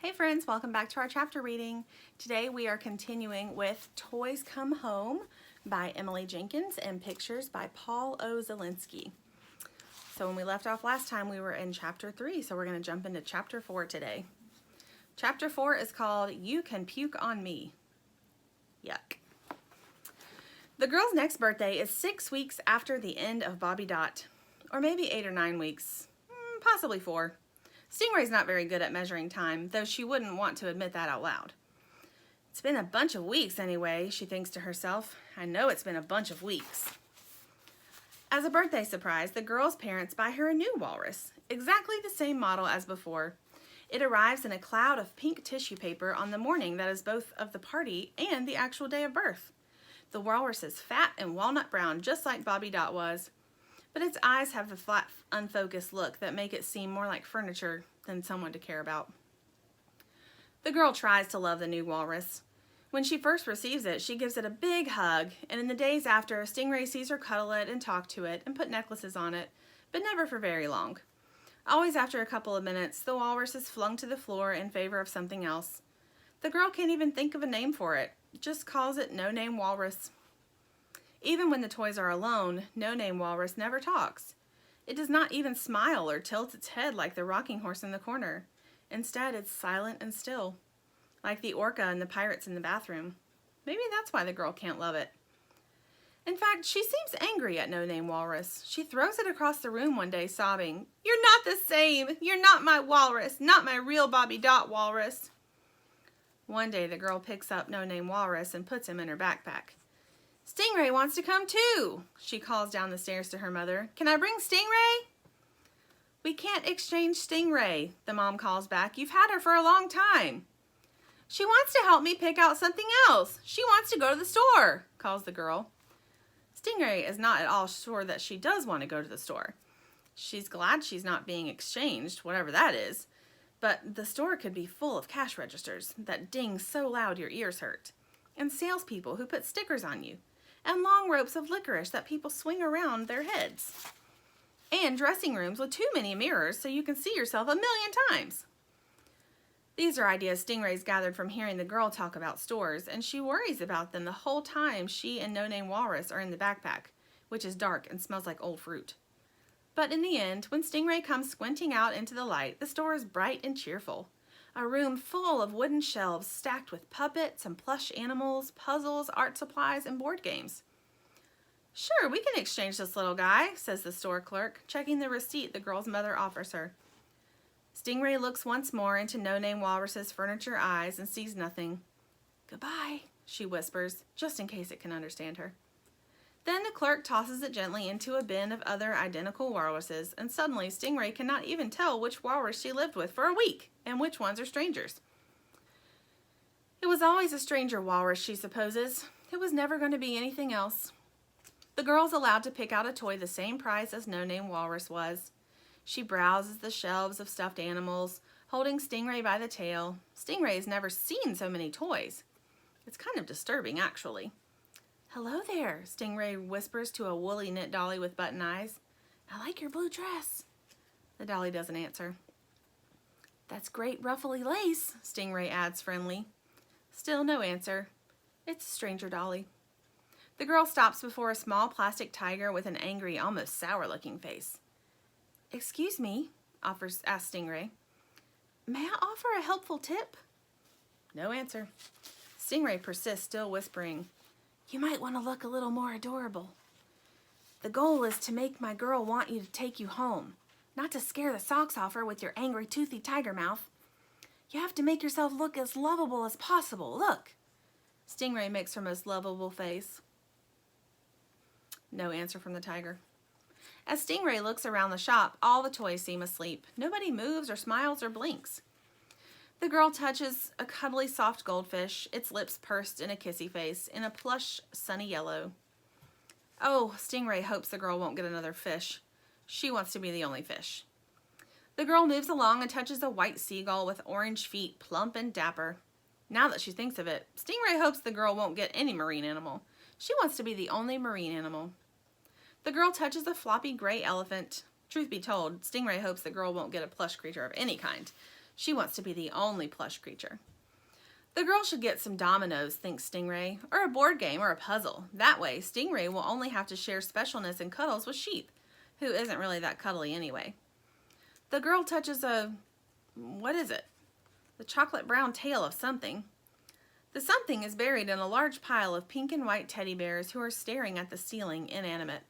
Hey friends, welcome back to our chapter reading. Today we are continuing with Toys Come Home by Emily Jenkins and pictures by Paul O. Zielinski. So when we left off last time we were in chapter 3, so we're going to jump into chapter 4 today. Chapter 4 is called You Can Puke on Me. Yuck. The girl's next birthday is 6 weeks after the end of Bobby Dot, or maybe 8 or 9 weeks, possibly 4. Stingray's not very good at measuring time, though she wouldn't want to admit that out loud. It's been a bunch of weeks anyway, she thinks to herself. I know it's been a bunch of weeks. As a birthday surprise, the girl's parents buy her a new walrus, exactly the same model as before. It arrives in a cloud of pink tissue paper on the morning that is both of the party and the actual day of birth. The walrus is fat and walnut brown, just like Bobby Dot was. But its eyes have the flat, unfocused look that make it seem more like furniture than someone to care about. The girl tries to love the new walrus. When she first receives it, she gives it a big hug, and in the days after, Stingray sees her cuddle it and talk to it and put necklaces on it, but never for very long. Always after a couple of minutes, the walrus is flung to the floor in favor of something else. The girl can't even think of a name for it, just calls it No Name Walrus. Even when the toys are alone, No Name Walrus never talks. It does not even smile or tilt its head like the rocking horse in the corner. Instead, it's silent and still, like the orca and the pirates in the bathroom. Maybe that's why the girl can't love it. In fact, she seems angry at No Name Walrus. She throws it across the room one day, sobbing, "You're not the same! You're not my walrus! Not my real Bobby Dot walrus!" One day, the girl picks up No Name Walrus and puts him in her backpack. "Stingray wants to come too," she calls down the stairs to her mother. "Can I bring Stingray?" "We can't exchange Stingray," the mom calls back. "You've had her for a long time." "She wants to help me pick out something else. She wants to go to the store," calls the girl. Stingray is not at all sure that she does want to go to the store. She's glad she's not being exchanged, whatever that is. But the store could be full of cash registers that ding so loud your ears hurt, and salespeople who put stickers on you, and long ropes of licorice that people swing around their heads, and dressing rooms with too many mirrors so you can see yourself a million times. These are ideas Stingray's gathered from hearing the girl talk about stores, and she worries about them the whole time she and No Name Walrus are in the backpack, which is dark and smells like old fruit. But in the end, when Stingray comes squinting out into the light, the store is bright and cheerful. A room full of wooden shelves stacked with puppets and plush animals, puzzles, art supplies, and board games. "Sure, we can exchange this little guy," says the store clerk, checking the receipt the girl's mother offers her. Stingray looks once more into No Name Walrus's furniture eyes and sees nothing. "Goodbye," she whispers, just in case it can understand her. Then the clerk tosses it gently into a bin of other identical walruses, and suddenly Stingray cannot even tell which walrus she lived with for a week and which ones are strangers. It was always a stranger walrus, she supposes. It was never going to be anything else. The girl's allowed to pick out a toy the same price as No Name Walrus was. She browses the shelves of stuffed animals, holding Stingray by the tail. Stingray has never seen so many toys. It's kind of disturbing, actually. "Hello there," Stingray whispers to a woolly knit dolly with button eyes. "I like your blue dress." The dolly doesn't answer. "That's great ruffly lace," Stingray adds friendly. Still no answer. It's a stranger dolly. The girl stops before a small plastic tiger with an angry, almost sour-looking face. "Excuse me," asks Stingray. "May I offer a helpful tip?" No answer. Stingray persists, still whispering, "You might want to look a little more adorable. The goal is to make my girl want you to take you home, not to scare the socks off her with your angry, toothy tiger mouth. You have to make yourself look as lovable as possible. Look." Stingray makes her most lovable face. No answer from the tiger. As Stingray looks around the shop, all the toys seem asleep. Nobody moves or smiles or blinks. The girl touches a cuddly soft goldfish, its lips pursed in a kissy face, in a plush sunny yellow. Oh, Stingray hopes the girl won't get another fish. She wants to be the only fish. The girl moves along and touches a white seagull with orange feet, plump and dapper. Now that she thinks of it, Stingray hopes the girl won't get any marine animal. She wants to be the only marine animal. The girl touches a floppy gray elephant. Truth be told, Stingray hopes the girl won't get a plush creature of any kind. She wants to be the only plush creature. The girl should get some dominoes, thinks Stingray, or a board game or a puzzle. That way, Stingray will only have to share specialness and cuddles with Sheep, who isn't really that cuddly anyway. The girl touches what is it? The chocolate brown tail of something. The something is buried in a large pile of pink and white teddy bears who are staring at the ceiling, inanimate.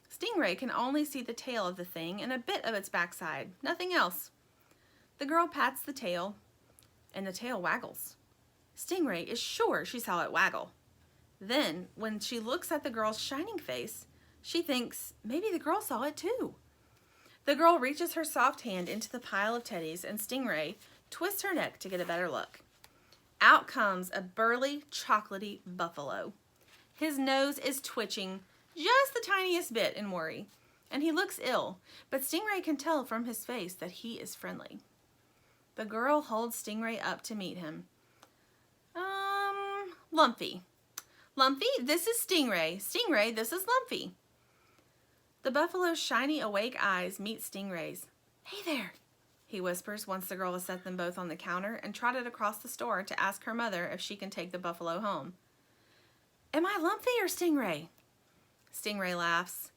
Stingray can only see the tail of the thing and a bit of its backside, nothing else. The girl pats the tail, and the tail waggles. Stingray is sure she saw it waggle. Then, when she looks at the girl's shining face, she thinks maybe the girl saw it too. The girl reaches her soft hand into the pile of teddies, and Stingray twists her neck to get a better look. Out comes a burly, chocolatey buffalo. His nose is twitching just the tiniest bit in worry, and he looks ill, but Stingray can tell from his face that he is friendly. The girl holds Stingray up to meet him. Lumpy. Lumpy, this is Stingray. Stingray, this is Lumpy. The buffalo's shiny, awake eyes meet Stingray's. Hey there, he whispers once the girl has set them both on the counter and trotted across the store to ask her mother if she can take the buffalo home. Am I Lumpy or Stingray? Stingray laughs.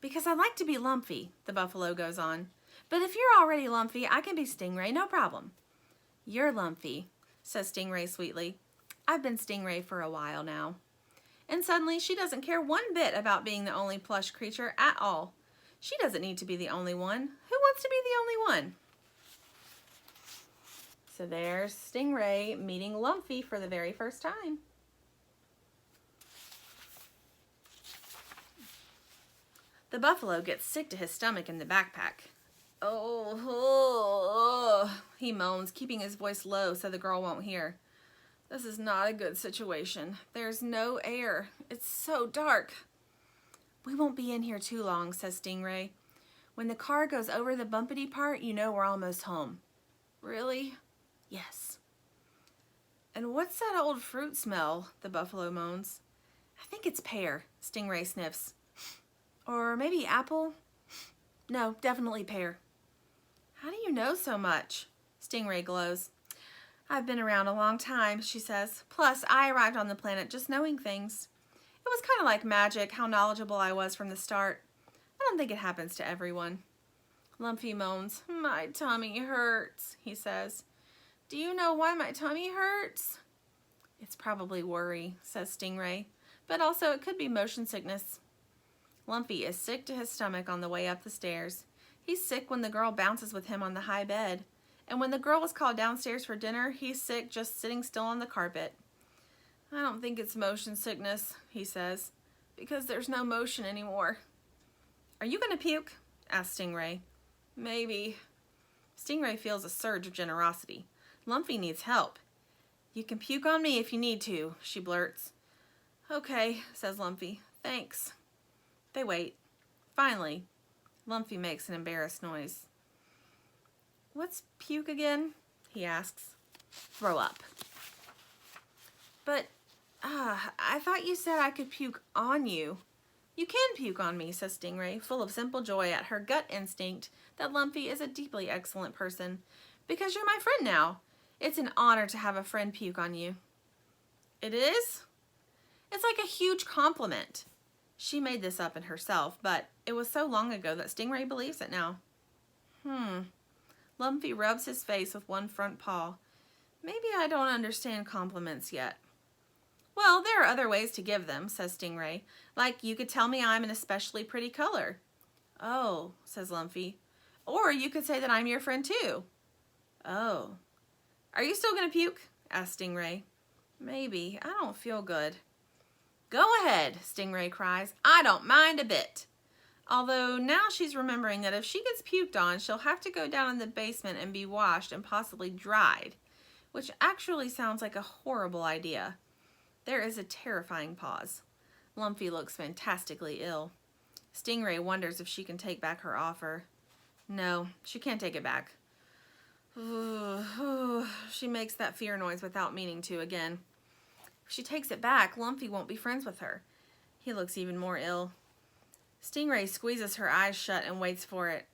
Because I like to be Lumpy, the buffalo goes on. But if you're already Lumpy, I can be Stingray, no problem. You're Lumpy, says Stingray sweetly. I've been Stingray for a while now. And suddenly she doesn't care one bit about being the only plush creature at all. She doesn't need to be the only one. Who wants to be the only one? So there's Stingray meeting Lumpy for the very first time. The buffalo gets sick to his stomach in the backpack. Oh, he moans, keeping his voice low so the girl won't hear. This is not a good situation. There's no air. It's so dark. We won't be in here too long, says Stingray. When the car goes over the bumpity part, you know we're almost home. Really? Yes. And what's that old fruit smell? The buffalo moans. I think it's pear, Stingray sniffs. Or maybe apple? No, definitely pear. How do you know so much? Stingray glows. I've been around a long time, she says. Plus, I arrived on the planet just knowing things. It was kind of like magic, how knowledgeable I was from the start. I don't think it happens to everyone. Lumpy moans. My tummy hurts, he says. Do you know why my tummy hurts? It's probably worry, says Stingray. But also it could be motion sickness. Lumpy is sick to his stomach on the way up the stairs. He's sick when the girl bounces with him on the high bed. And when the girl was called downstairs for dinner, he's sick just sitting still on the carpet. I don't think it's motion sickness, he says, because there's no motion anymore. Are you going to puke? asks Stingray. Maybe. Stingray feels a surge of generosity. Lumpy needs help. You can puke on me if you need to, she blurts. Okay, says Lumpy. Thanks. They wait. Finally, Lumpy makes an embarrassed noise. What's puke again? He asks. Throw up. But, I thought you said I could puke on you. You can puke on me, says Stingray, full of simple joy at her gut instinct that Lumpy is a deeply excellent person. Because you're my friend now. It's an honor to have a friend puke on you. It is? It's like a huge compliment. She made this up in herself, but it was so long ago that Stingray believes it now. Lumpy rubs his face with one front paw. Maybe I don't understand compliments yet. Well, there are other ways to give them, says Stingray. Like you could tell me I'm an especially pretty color. Oh, says Lumpy. Or you could say that I'm your friend too. Oh. Are you still going to puke? asked Stingray. Maybe. I don't feel good. Go ahead, Stingray cries. I don't mind a bit. Although now she's remembering that if she gets puked on, she'll have to go down in the basement and be washed and possibly dried, which actually sounds like a horrible idea. There is a terrifying pause. Lumpy looks fantastically ill. Stingray wonders if she can take back her offer. No, she can't take it back. She makes that fear noise without meaning to again. If she takes it back, Lumpy won't be friends with her. He looks even more ill. Stingray squeezes her eyes shut and waits for it.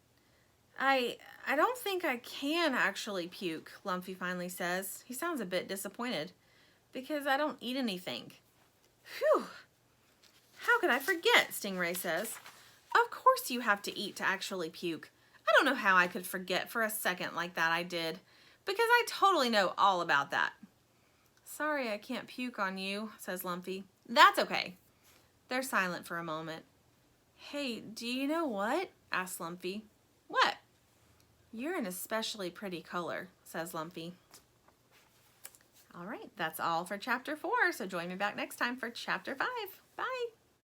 I don't think I can actually puke, Lumpy finally says. He sounds a bit disappointed. Because I don't eat anything. Phew! How could I forget, Stingray says. Of course you have to eat to actually puke. I don't know how I could forget for a second like that I did. Because I totally know all about that. Sorry I can't puke on you, says Lumpy. That's okay. They're silent for a moment. Hey, do you know what? Asks Lumpy. What? You're an especially pretty color, says Lumpy. All right, that's all for Chapter 4, so join me back next time for Chapter 5. Bye!